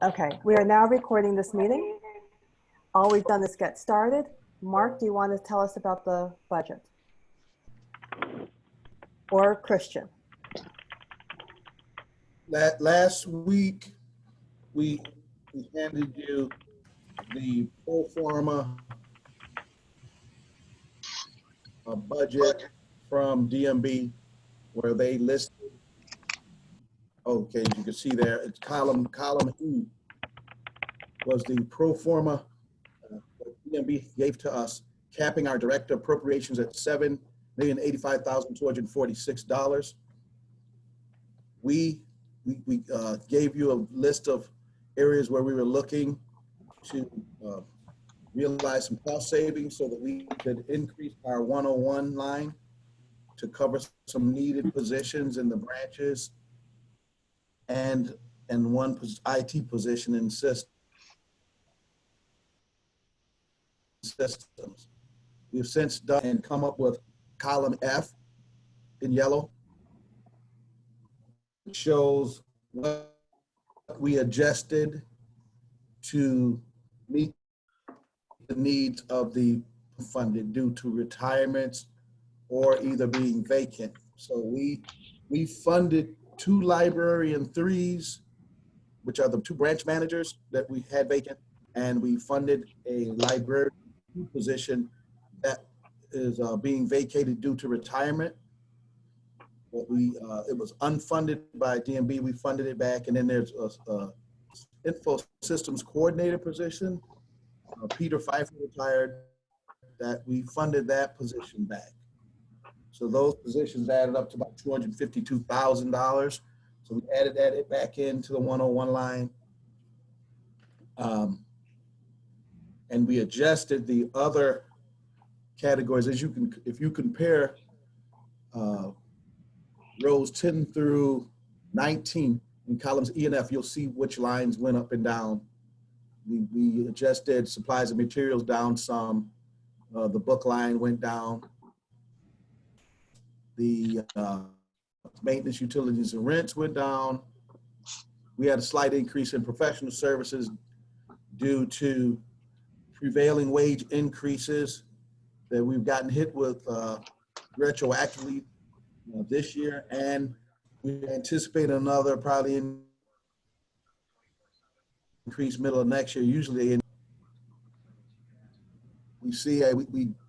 Okay, we are now recording this meeting. All we've done is get started. Mark, do you want to tell us about the budget? Or Christian? Last week, we handed you the pro forma budget from DMB where they listed, okay, as you can see there, it's column E was the pro forma that DMB gave to us, capping our direct appropriations at $7,085,246. We gave you a list of areas where we were looking to realize some cost savings so that we could increase our 101 line to cover some needed positions in the branches and one IT position in systems. We've since done and come up with column F in yellow. It shows what we adjusted to meet the needs of the funded due to retirements or either being vacant. So we funded 2 librarian 3s, which are the 2 branch managers that we had vacant, and we funded a librarian position that is being vacated due to retirement. But it was unfunded by DMB. We funded it back, and then there's a info systems coordinator position. Peter Pfeiffer retired. That we funded that position back. So those positions added up to about $252,000. So we added that back into the 101 line. And we adjusted the other categories. As you can, if you compare rows 10 through 19 in columns E and F, you'll see which lines went up and down. We adjusted supplies and materials down some. The book line went down. The maintenance, utilities, and rents went down. We had a slight increase in professional services due to prevailing wage increases that we've gotten hit with retroactively this year, and we anticipate another probably increase middle of next year. Usually, we see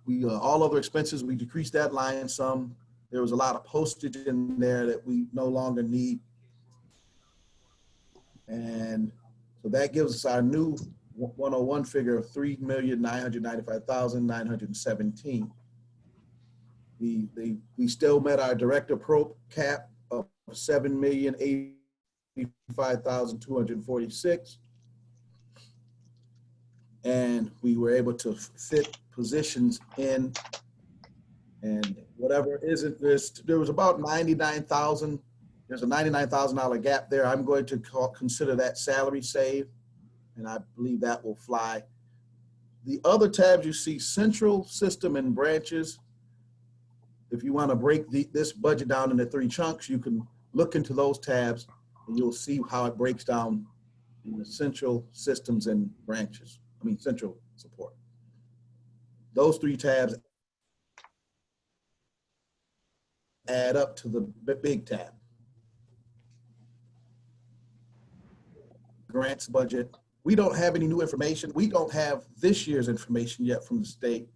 we all other expenses, we decreased that line some. There was a lot of postage in there that we no longer need. And so that gives us our new 101 figure of $3,995,917. We still met our director pro cap of $7,085,246. And we were able to fit positions in, and whatever isn't this, there was about 99,000. There's a $99,000 gap there. I'm going to consider that salary save, and I believe that will fly. The other tabs you see, central, system, and branches. If you want to break this budget down into 3 chunks, you can look into those tabs, and you'll see how it breaks down in the central, systems, and branches. I mean, central support. Those 3 tabs add up to the big tab. Grants budget. We don't have any new information. We don't have this year's information yet from the state.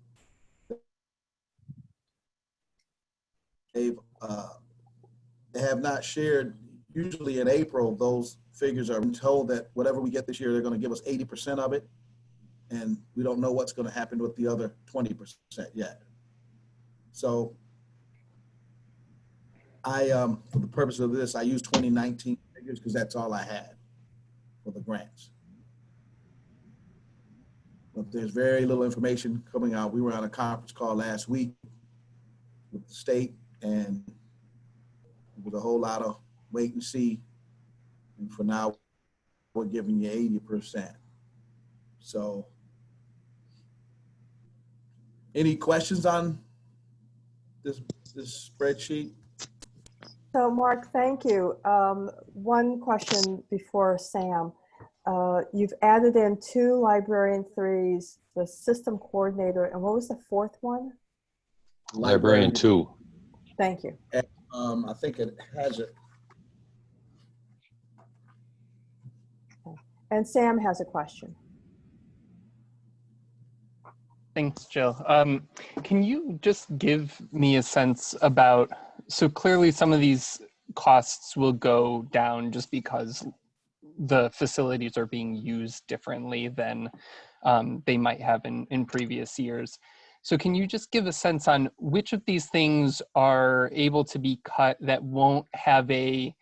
They have not shared. Usually in April, those figures are told that whatever we get this year, they're going to give us 80% of it. And we don't know what's going to happen with the other 20% yet. So for the purpose of this, I use 2019 figures because that's all I had for the grants. But there's very little information coming out. We were on a conference call last week with the state, and it was a whole lot of wait and see. And for now, we're giving you 80%. So, any questions on this spreadsheet? So Mark, thank you. One question before Sam. You've added in 2 librarian 3s, the system coordinator, and what was the 4th one? Librarian 2. Thank you. I think it has it. And Sam has a question. Thanks, Jill. Can you just give me a sense about, so clearly some of these costs will go down just because the facilities are being used differently than they might have in previous years. So can you just give a sense on which of these things are able to be cut that won't have a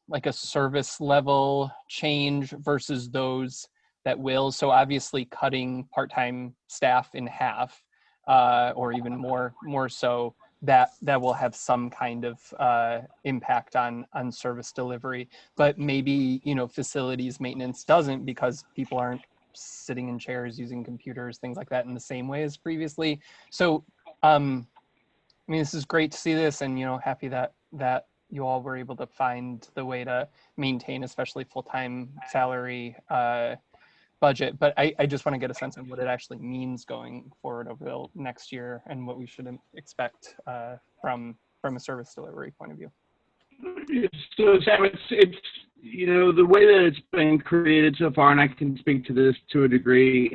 like a service level change versus those that will? So obviously cutting part-time staff in half or even more so, that will have some kind of impact on service delivery, but maybe, you know, facilities maintenance doesn't because people aren't sitting in chairs using computers, things like that in the same way as previously. So I mean, this is great to see this, and, you know, happy that you all were able to find the way to maintain, especially full-time salary budget. But I just want to get a sense of what it actually means going forward over the next year and what we should expect from a service delivery point of view. So Sam, it's you know, the way that it's been created so far, and I can speak to this to a degree,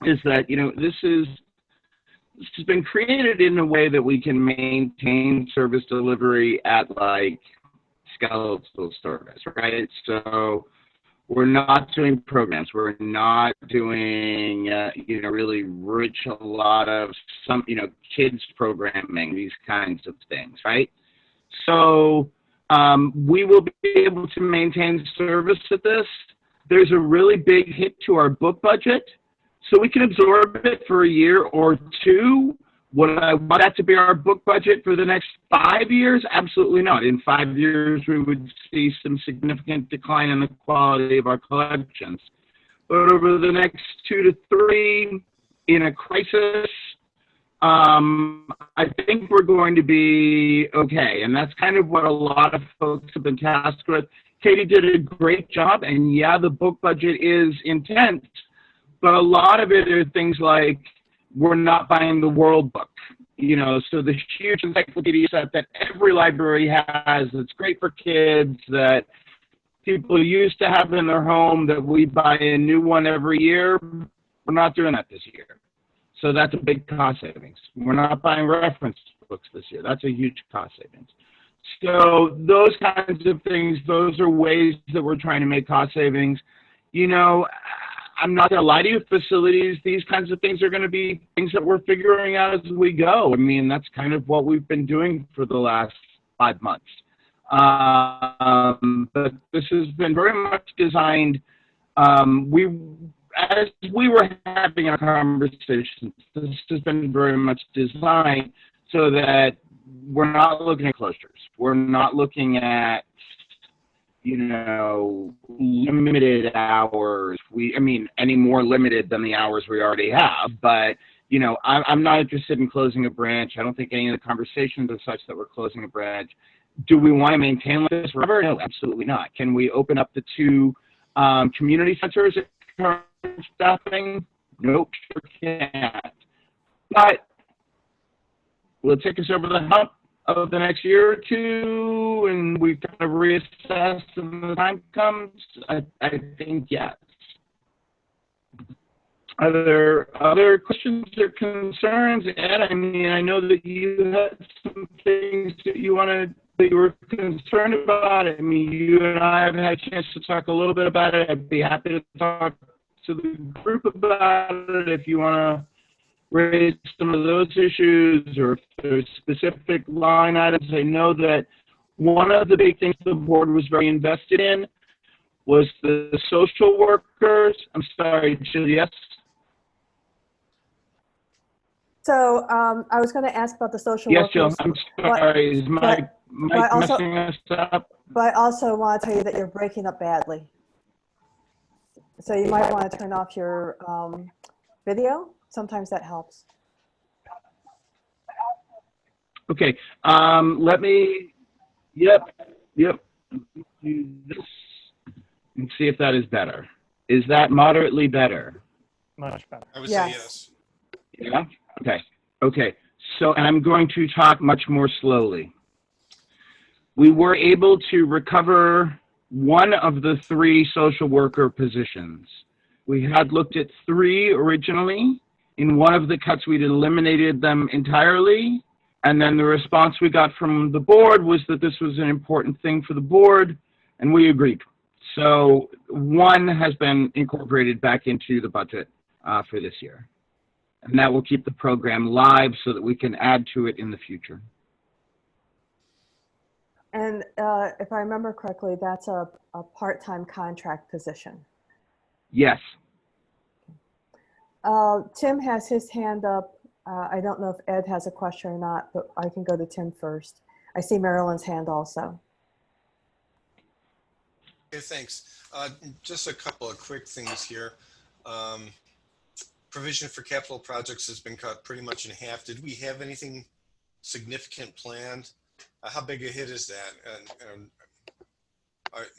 is that, you know, this has been created in a way that we can maintain service delivery at like skeletal service, right? So we're not doing programs. We're not doing, you know, really rich, a lot of some, you know, kids programming, these kinds of things, right? So we will be able to maintain service at this. There's a really big hit to our book budget, so we can absorb it for a year or two. Would I want that to be our book budget for the next 5 years? Absolutely not. In 5 years, we would see some significant decline in the quality of our collections. But over the next 2 to 3, in a crisis, I think we're going to be okay. And that's kind of what a lot of folks have been tasked with. Katie did a great job, and yeah, the book budget is intense, but a lot of it are things like, we're not buying the World Book, you know, so the huge encyclopedia set that every library has, that's great for kids, that people used to have in their home, that we buy a new one every year. We're not doing that this year. So that's a big cost savings. We're not buying reference books this year. That's a huge cost savings. So those kinds of things, those are ways that we're trying to make cost savings. You know, I'm not going to lie to you, facilities, these kinds of things are going to be things that we're figuring out as we go. I mean, that's kind of what we've been doing for the last 5 months. But this has been very much designed, as we were having our conversations, this has been very much designed so that we're not looking at closures. We're not looking at, you know, limited hours. I mean, any more limited than the hours we already have. But, you know, I'm not interested in closing a branch. I don't think any of the conversations are such that we're closing a branch. Do we want to maintain this forever? No, absolutely not. Can we open up the 2 community centers at current staffing? Nope, sure can't. But will it take us over the hump of the next year or 2, and we kind of reassess when the time comes? I think yes. Are there other questions or concerns, Ed? I mean, I know that you had some things that you were concerned about. I mean, you and I have had a chance to talk a little bit about it. I'd be happy to talk to the group about it if you want to raise some of those issues, or if there's specific line items. I know that one of the big things the board was very invested in was the social workers. I'm sorry, Jill, yes? So I was going to ask about the social Yes, workers. Jill, I'm sorry. Is my mic also, messing us up? but I also want to tell you that you're breaking up badly. So you might want to turn off your video. Sometimes that helps. Okay, let me, yep. Do this. see if that is better. Is that moderately better? Much better. I would say Yes. yes. Yeah? Okay. Okay. So, and I'm going to talk much more slowly. We were able to recover one of the 3 social worker positions. We had looked at 3 originally. In one of the cuts, we'd eliminated them entirely. And then the response we got from the board was that this was an important thing for the board, and we agreed. So one has been incorporated back into the budget for this year. And that will keep the program live so that we can add to it in the future. And if I remember correctly, that's a part-time contract position. Yes. Tim has his hand up. I don't know if Ed has a question or not, but I can go to Tim first. I see Marilyn's hand also. Okay, thanks. Just a couple of quick things here. Provision for capital projects has been cut pretty much in half. Did we have anything significant planned? How big a hit is that? And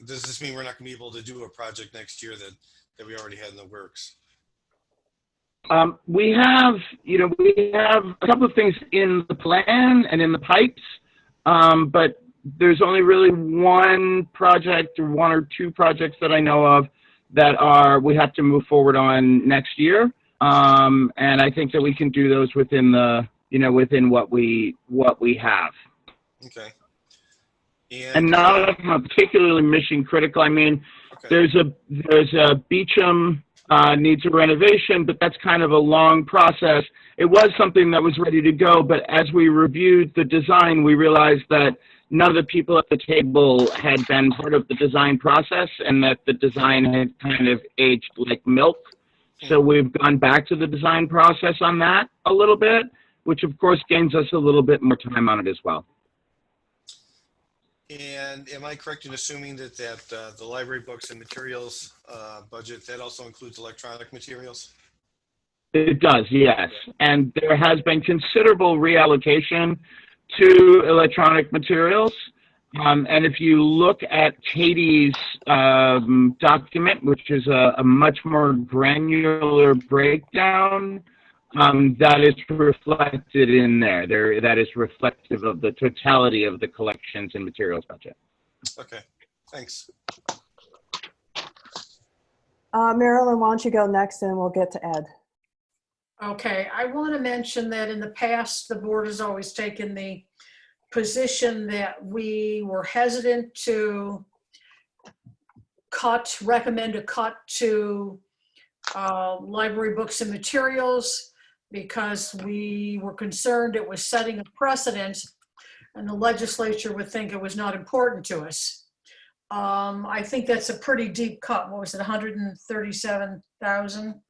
does this mean we're not going to be able to do a project next year that we already had in the works? We have a couple of things in the plan and in the pipes, but there's only really one project or 1 or 2 projects that I know of that we have to move forward on next year. And I think that we can do those within within what we have. Okay. And none of them are particularly mission critical. I mean, okay. there's a Beecham needs a renovation, but that's kind of a long process. It was something that was ready to go, but as we reviewed the design, we realized that none of the people at the table had been part of the design process and that the design had kind of aged like milk. So we've gone back to the design process on that a little bit, which of course gains us a little bit more time on it as well. And am I correct in assuming that the library books and materials budget, that also includes electronic materials? It does, yes. And there has been considerable reallocation to electronic materials. And if you look at Katie's document, which is a much more granular breakdown, that is reflected in there. That is reflective of the totality of the collections and materials budget. Okay, thanks. Marilyn, why don't you go next and we'll get to Ed. Okay, I want to mention that in the past, the board has always taken the position that we were hesitant to recommend a cut to library books and materials because we were concerned it was setting a precedent and the legislature would think it was not important to us. I think that's a pretty deep cut. What was it, 137,000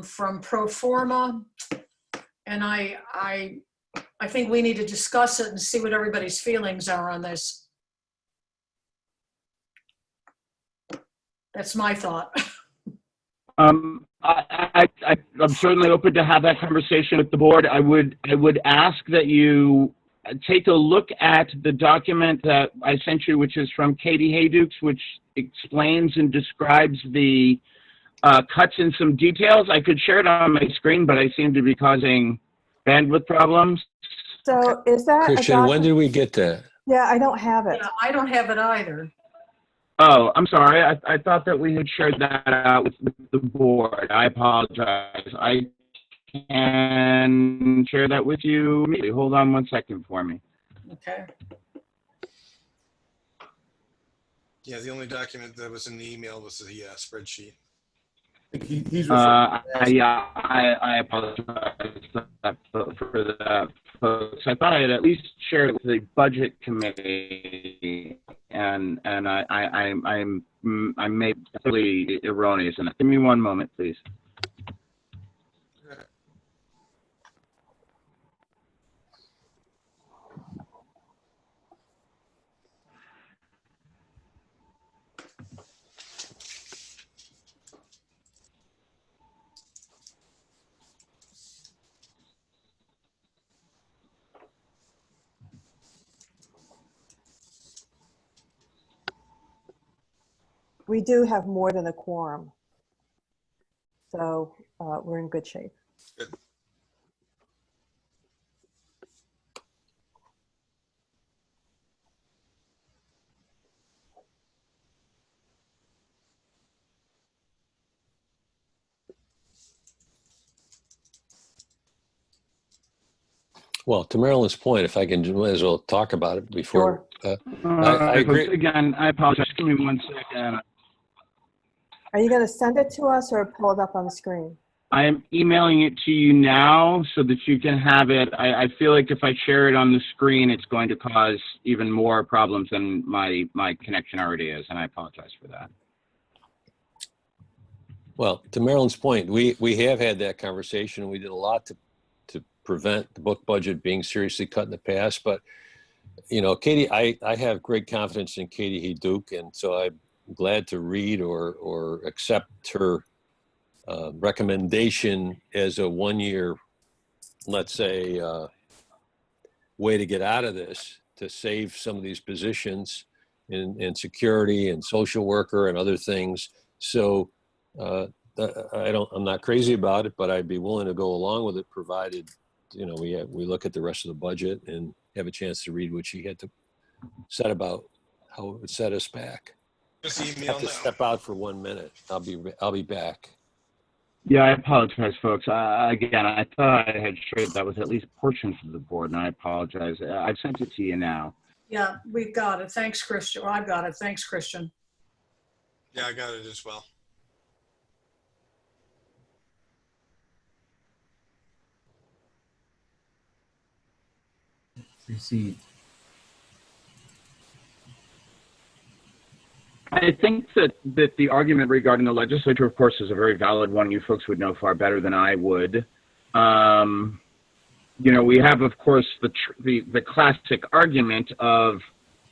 from pro forma? And I think we need to discuss it and see what everybody's feelings are on this. That's my thought. I'm certainly open to have that conversation with the board. I would ask that you take a look at the document that I sent you, which is from Katie Haydukes, which explains and describes the cuts in some details. I could share it on my screen, but I seem to be causing bandwidth problems. So is that a Christian, when document? did we get that? Yeah, I don't have it. Yeah, I don't have it either. Oh, I'm sorry. I thought that we had shared that out with the board. I apologize. I can share that with you immediately. Hold on 1 second for me. Okay. Yeah, the only document that was in the email was the spreadsheet. He's referring I apologize for that, folks. I thought I had at least shared it with the budget committee, and I may be totally erroneous in that. Give me 1 moment, please. we do have more than a quorum. So we're in good shape. Good. Well, to Marilyn's point, if I can, might as well talk about it before. I agree. Again, I apologize. Give me 1 second. Are you going to send it to us or pull it up on the screen? I am emailing it to you now so that you can have it. I feel like if I share it on the screen, it's going to cause even more problems than my connection already is, and I apologize for that. Well, to Marilyn's point, we have had that conversation. We did a lot to prevent the book budget being seriously cut in the past. But, you know, Katie, I have great confidence in Katie Heduke, and so I'm glad to read or accept her recommendation as a 1 year, let's say, way to get out of this, to save some of these positions in security and social worker and other things. So I'm not crazy about it, but I'd be willing to go along with it, provided, you know, we look at the rest of the budget and have a chance to read what she had to said about how it would set us back. Just I email have to now. step out for 1 minute. I'll be back. Yeah, I apologize, folks. Again, I thought I had shared that with at least portions of the board, and I apologize. I've sent it to you now. Yeah, we've got it. Thanks, Christian. Well, I've got it. Thanks, Christian. Yeah, I got it as well. Received. I think that the argument regarding the legislature, of course, is a very valid one. You folks would know far better than I would. You know, we have, of course, the classic argument of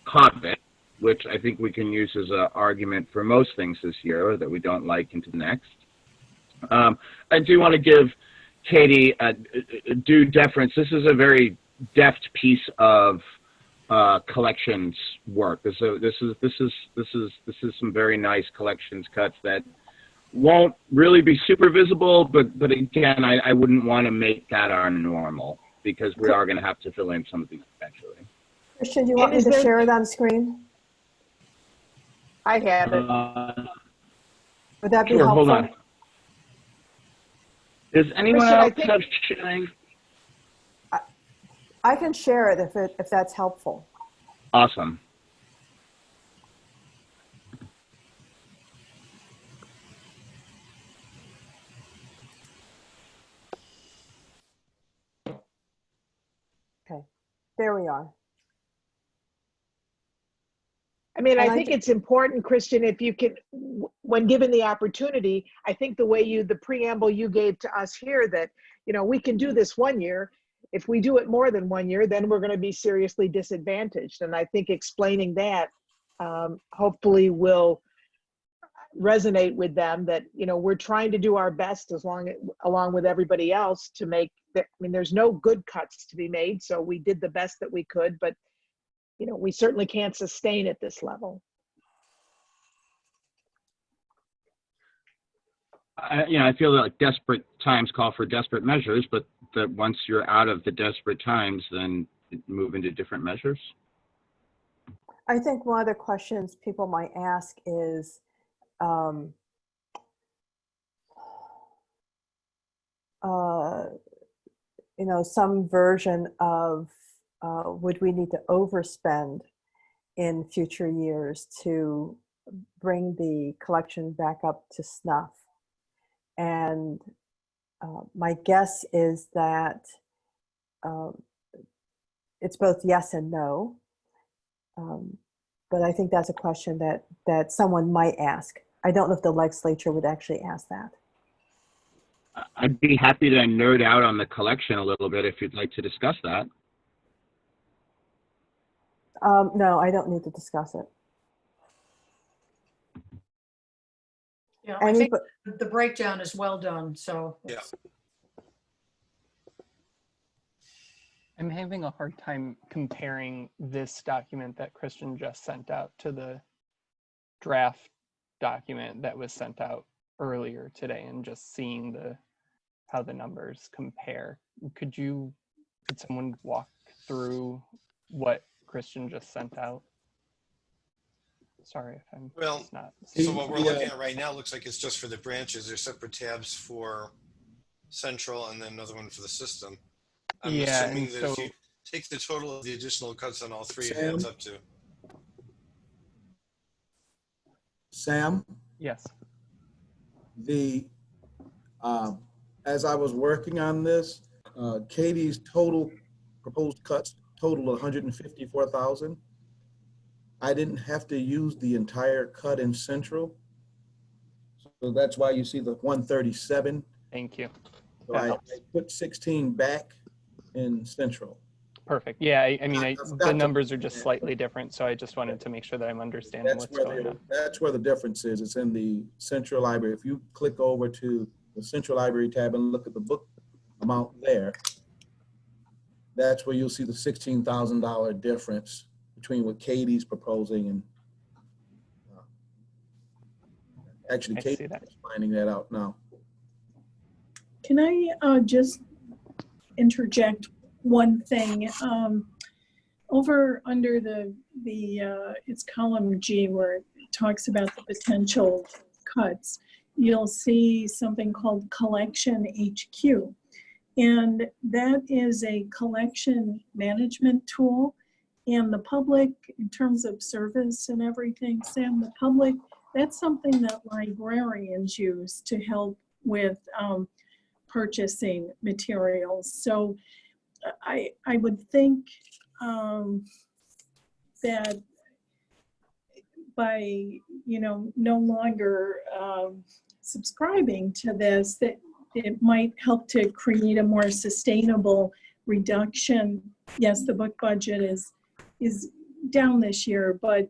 COVID, which I think we can use as an argument for most things this year that we don't like into the next. I do want to give Katie due deference. This is a very deft piece of collections work. This is some very nice collections cuts that won't really be super visible, but again, I wouldn't want to make that our normal, because we are going to have to fill in some of these eventually. Christian, do you want me to share it on screen? I have it. Would that be Sure, helpful? hold on. Does anyone Christian, I else think- have sharing? I can share it if that's helpful. Awesome. Okay, there we are. I mean, And I think it's important, Christian, if you can, when given the opportunity, I think the way the preamble you gave to us here, that, you know, we can do this 1 year. If we do it more than 1 year, then we're going to be seriously disadvantaged. And I think explaining that hopefully will resonate with them, that, you know, we're trying to do our best along with everybody else to make that. I mean, there's no good cuts to be made. So we did the best that we could, but, you know, we certainly can't sustain at this level. You know, I feel like desperate times call for desperate measures, but that once you're out of the desperate times, then move into different measures. I think one of the questions people might ask is, you know, some version of would we need to overspend in future years to bring the collection back up to snuff? And my guess is that it's both yes and no. But I think that's a question that someone might ask. I don't know if the legislature would actually ask that. I'd be happy to nerd out on the collection a little bit if you'd like to discuss that. No, I don't need to discuss it. Yeah, I think Anybody- the breakdown is well done, so. Yeah. I'm having a hard time comparing this document that Christian just sent out to the draft document that was sent out earlier today and just seeing how the numbers compare. Could someone walk through what Christian just sent out? Sorry if I'm Well, just not. So what we're looking at right now looks like it's just for the branches. There's separate tabs for central and then another one for the system. I'm Yeah, assuming and that so if you take the total of the additional cuts on all three, it Sam? adds up to. Sam, yes. the, as I was working on this, Katie's total proposed cuts total 154,000. I didn't have to use the entire cut in central. So that's why you see the 137. Thank you. So That I helps. put 16 back in central. Perfect. Yeah, I mean, I forgot the to numbers are just mention that. slightly different, so I just wanted to make sure that I'm understanding what's going on. That's where the difference is. It's in the central library. If you click over to the central library tab and look at the book amount there, that's where you'll see the $16,000 difference between what Katie's proposing and actually I see Katie's that. finding that out now. Can I just interject one thing? Over under the it's column G where it talks about the potential cuts, you'll see something called Collection HQ. And that is a collection management tool. And the public, in terms of service and everything, Sam, the public, that's something that librarians use to help with purchasing materials. So I would think that by, no longer subscribing to this, that it might help to create a more sustainable reduction. Yes, the book budget is down this year, but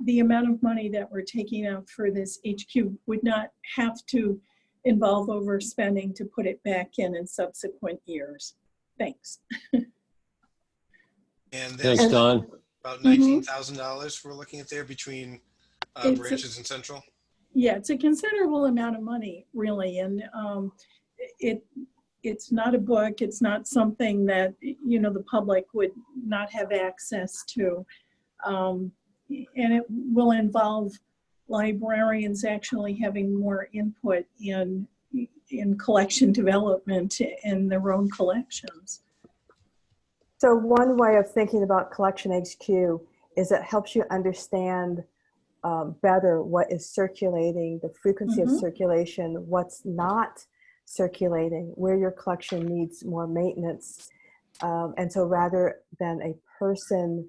the amount of money that we're taking out for this HQ would not have to involve overspending to put it back in subsequent years. Thanks. And Thanks, that's Don. about $19,000 we're looking at there between It's a- branches and central. Yeah, it's a considerable amount of money, really, and it's not a book. It's not something that the public would not have access to, and it will involve librarians actually having more input in collection development in their own collections. So one way of thinking about Collection HQ is it helps you understand better what is circulating, the frequency of circulation, what's not circulating, where your collection needs more maintenance. And so rather than a person,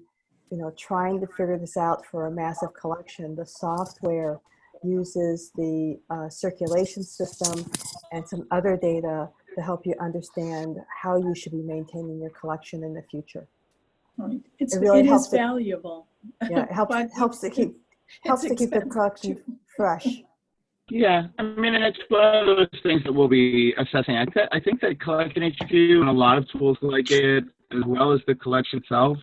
trying to figure this out for a massive collection, the software uses the circulation system and some other data to help you understand how you should be maintaining your collection in the future. Right. It really it helps is to- valuable. Yeah, it helps, But helps to keep it's the collection expensive. fresh. Yeah, I mean, and it's one of those things that we'll be assessing. I think that Collection HQ and a lot of tools like it, as well as the collection itself,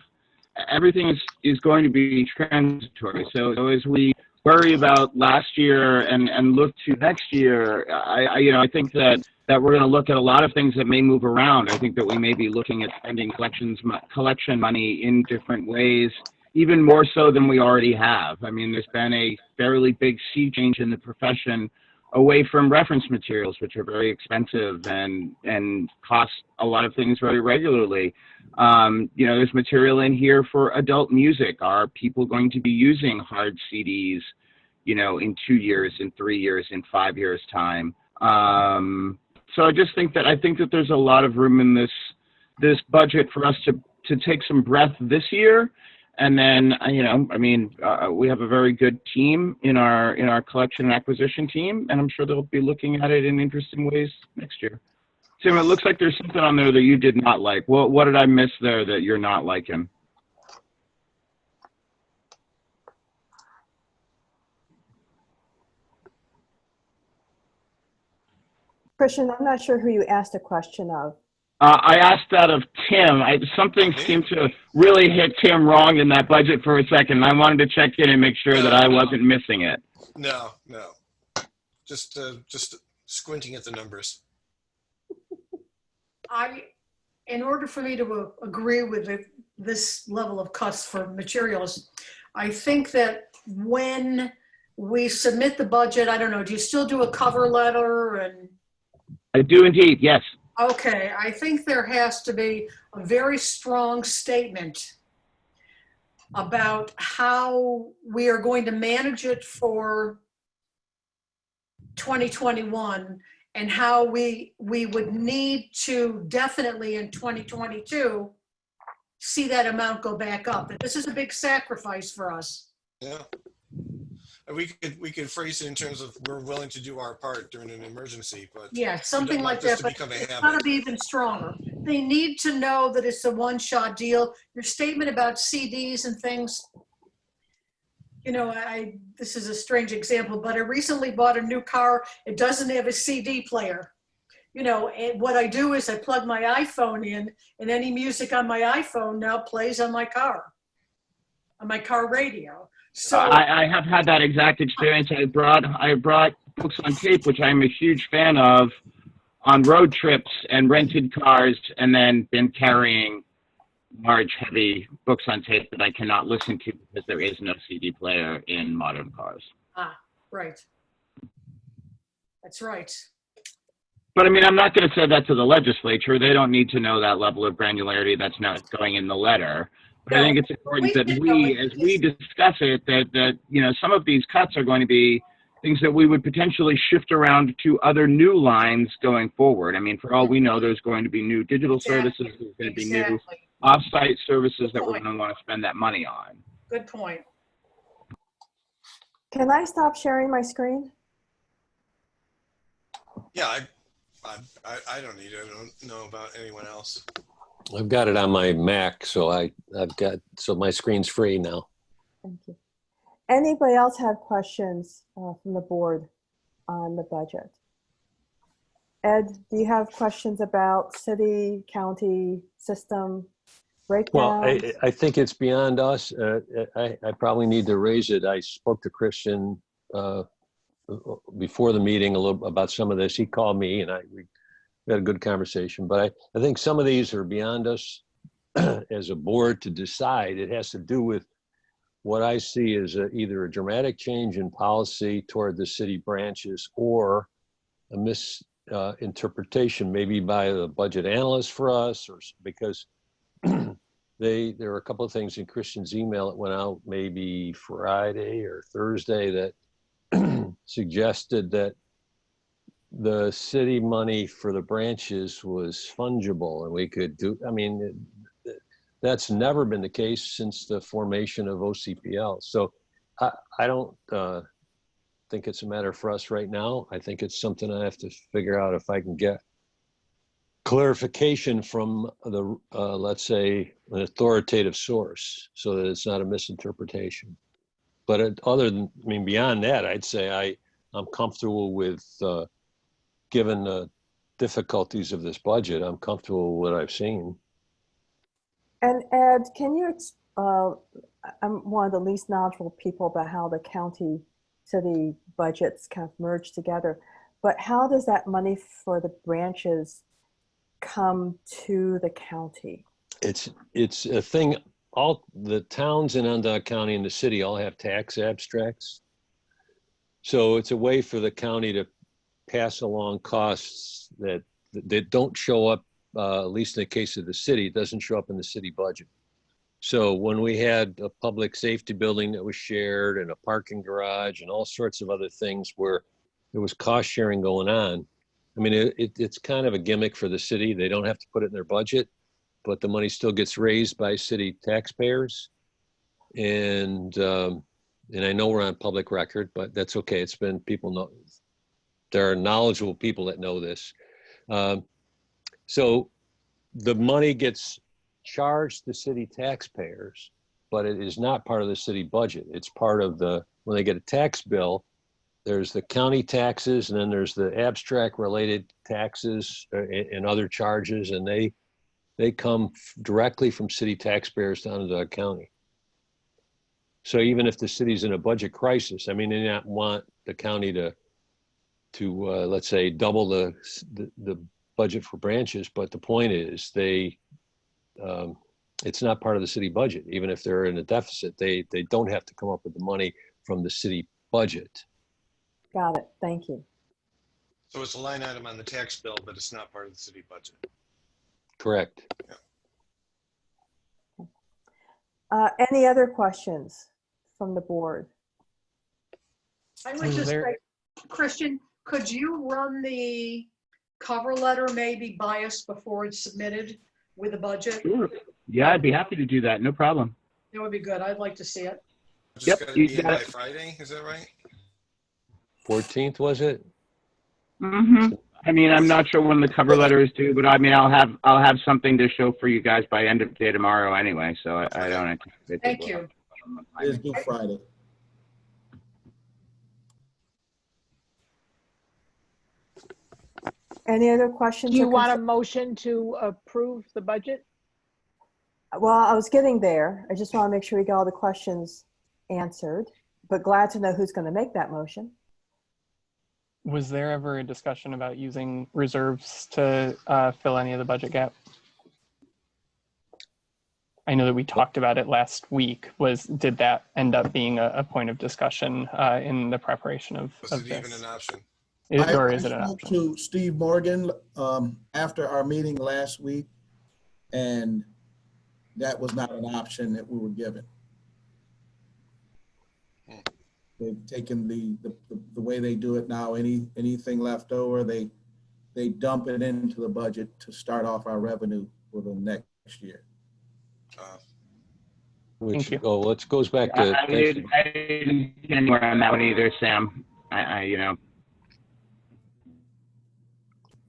everything is going to be transitory. So as we worry about last year and look to next year, I think that we're going to look at a lot of things that may move around. I think that we may be looking at spending collection money in different ways, even more so than we already have. I mean, there's been a fairly big sea change in the profession away from reference materials, which are very expensive and cost a lot of things very regularly. There's material in here for adult music. Are people going to be using hard CDs, in 2 years, in 3 years, in 5 years' time? So I think that there's a lot of room in this budget for us to take some breath this year. And then, we have a very good team in our collection and acquisition team, and I'm sure they'll be looking at it in interesting ways next year. Sam, it looks like there's something on there that you did not like. What did I miss there that you're not liking? Christian, I'm not sure who you asked a question of. I asked that of Tim. Something seemed to really hit Tim wrong in that budget for a second. I wanted to check in and make sure that I wasn't missing it. No, no. Just squinting at the numbers. In order for me to agree with this level of cuts for materials, I think that when we submit the budget, I don't know, do you still do a cover letter? And I do indeed, yes. okay, I think there has to be a very strong statement about how we are going to manage it for 2021 and how we would need to definitely in 2022 see that amount go back up. This is a big sacrifice for us. Yeah. And we could phrase it in terms of we're willing to do our part during an emergency, but Yeah, something like that, but become a it's habit. gotta be even stronger. They need to know that it's a one-shot deal. Your statement about CDs and things, you know, this is a strange example, but I recently bought a new car. It doesn't have a CD player. You know, and what I do is I plug my iPhone in, and any music on my iPhone now plays on my car radio. So I have had that exact experience. I brought books on tape, which I'm a huge fan of, on road trips and rented cars, and then been carrying large, heavy books on tape that I cannot listen to because there is no CD player in modern cars. right. That's right. But I mean, I'm not going to say that to the legislature. They don't need to know that level of granularity that's not going in the letter. But I think it's important that as we discuss it, that you know, some of these cuts are going to be things that we would potentially shift around to other new lines going forward. I mean, for all we know, there's going to be new digital services. There's going to be new off-site services that we're going to want to spend that money on. Good point. Can I stop sharing my screen? Yeah, I don't need it. I don't know about anyone else. I've got it on my Mac, so so my screen's free now. Thank you. Anybody else have questions from the board on the budget? Ed, do you have questions about city, county system breakdown? Well, I think it's beyond us. I probably need to raise it. I spoke to Christian before the meeting a little about some of this. He called me and we had a good conversation. But I think some of these are beyond us as a board to decide. It has to do with what I see as either a dramatic change in policy toward the city branches or a misinterpretation maybe by the budget analyst for us, or because there are a couple of things in Christian's email that went out maybe Friday or Thursday that suggested that the city money for the branches was fungible and we could do, I mean, that's never been the case since the formation of OCPL. So I don't think it's a matter for us right now. I think it's something I have to figure out if I can get clarification from the, let's say, an authoritative source so that it's not a misinterpretation. But other than, I mean, beyond that, I'd say I'm comfortable with, given the difficulties of this budget, I'm comfortable with what I've seen. And Ed, can you, I'm one of the least knowledgeable people about how the county city budgets kind of merge together, but how does that money for the branches come to the county? It's a thing, all the towns in Onondaga County and the city all have tax abstracts. So it's a way for the county to pass along costs that don't show up, at least in the case of the city, it doesn't show up in the city budget. So when we had a public safety building that was shared and a parking garage and all sorts of other things where there was cost sharing going on, I mean, it's kind of a gimmick for the city. They don't have to put it in their budget, but the money still gets raised by city taxpayers. And I know we're on public record, but that's okay. It's been, people know, there are knowledgeable people that know this. So the money gets charged to city taxpayers, but it is not part of the city budget. It's part of when they get a tax bill, there's the county taxes, and then there's the abstract related taxes and other charges, and they come directly from city taxpayers down to the county. So even if the city's in a budget crisis, I mean, they not want the county to let's say double the budget for branches, but the point is it's not part of the city budget. Even if they're in a deficit, they don't have to come up with the money from the city budget. Got it. Thank you. So it's a line item on the tax bill, but it's not part of the city budget. Correct. Any other questions from the board? I would Is just there- say, Christian, could you run the cover letter maybe biased before it's submitted with the budget? Sure. Yeah, I'd be happy to do that. No problem. That would be good. I'd like to see it. Just Yep, gotta you be in got by it. Friday, is that right? 14th, was it? I mean, I'm not sure when the cover letter is due, but I mean, I'll have something to show for you guys by end of day tomorrow anyway. So I don't anticipate. Thank you. It's Good Friday. Any other questions? Do you or want a concer- motion to approve the budget? Well, I was getting there. I just want to make sure we get all the questions answered, but glad to know who's going to make that motion. Was there ever a discussion about using reserves to fill any of the budget gap? I know that we talked about it last week. Did that end up being a point of discussion in the preparation of Was it this? even an option? Or is it an I option? spoke to Steve Morgan after our meeting last week, and that was not an option that we were given. They've taken the way they do it now, anything left over, they dump it into the budget to start off our revenue for the next year. Which, you. oh, let's goes back I to, didn't get anywhere on that one either, Sam. I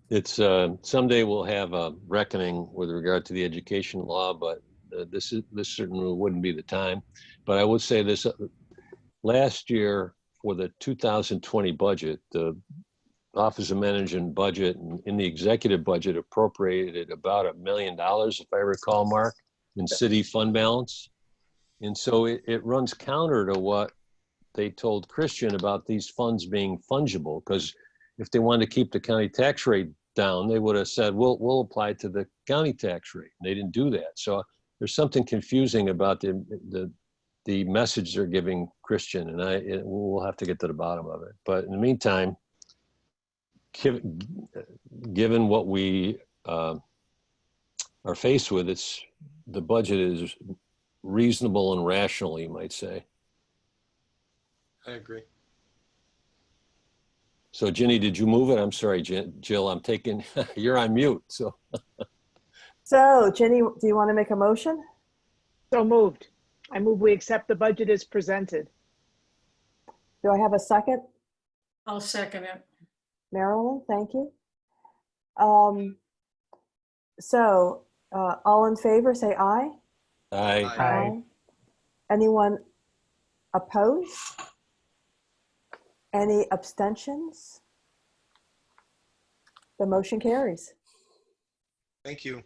it's someday we'll have a reckoning with regard to the education law, but this certainly wouldn't be the time. But I would say this, last year for the 2020 budget, the Office of Management Budget and in the executive budget appropriated about $1 million, if I recall, Mark, in city fund balance. And so it runs counter to what they told Christian about these funds being fungible, because if they wanted to keep the county tax rate down, they would have said, we'll apply to the county tax rate. They didn't do that. So there's something confusing about the message they're giving Christian, and we'll have to get to the bottom of it. But in the meantime, given what we are faced with, the budget is reasonable and rational, you might say. I agree. So Ginny, did you move it? I'm sorry, Jill, I'm taking, you're on mute, so. So Jenny, do you want to make a motion? So moved. I move we accept the budget as presented. Do I have a second? I'll second it. Marilyn, thank you. All in favor, say aye. Aye. Aye. Anyone opposed? Any abstentions? The motion carries. Thank you.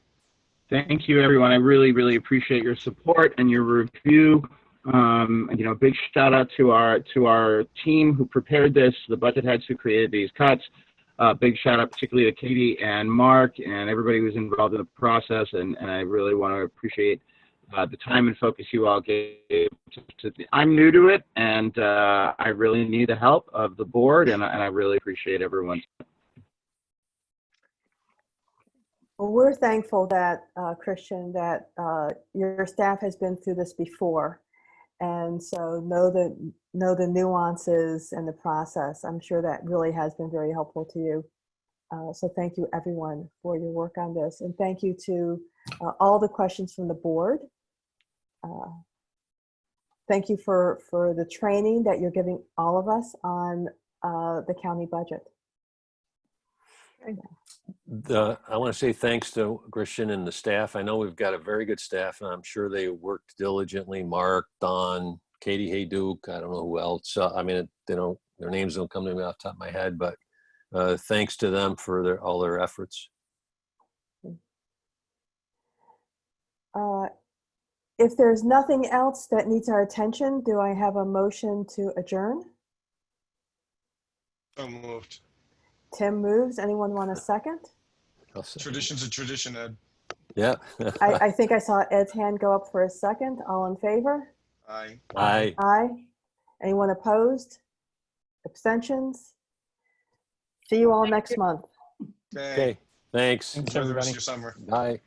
Thank you, everyone. I really, really appreciate your support and your review. Big shout out to our team who prepared this, the budget heads who created these cuts. Big shout out particularly to Katie and Mark and everybody who's involved in the process. And I really want to appreciate the time and focus you all gave I'm new to it, and I really need the help of the board, and I really appreciate everyone. Well, we're thankful that, Christian, that your staff has been through this before. And so know the nuances and the process. I'm sure that really has been very helpful to you. So thank you, everyone, for your work on this. And thank you to all the questions from the board. Thank you for the training that you're giving all of us on the county budget. I want to say thanks to Christian and the staff. I know we've got a very good staff, and I'm sure they worked diligently. Mark, Don, Katie Hayduke, I don't know who else. They Their names don't come to me off the top of my head, but thanks to them for all their efforts. If there's nothing else that needs our attention, do I have a motion to adjourn? So moved. Tim moves. Anyone want a second? I'll say- Tradition's a tradition, Ed. Yeah. I think I saw Ed's hand go up for a second. All in favor? Aye. Aye. Aye. Anyone opposed? Abstentions? See you all next month. Okay. Okay. Thanks. Thanks, Enjoy the rest everybody. of your summer. Bye.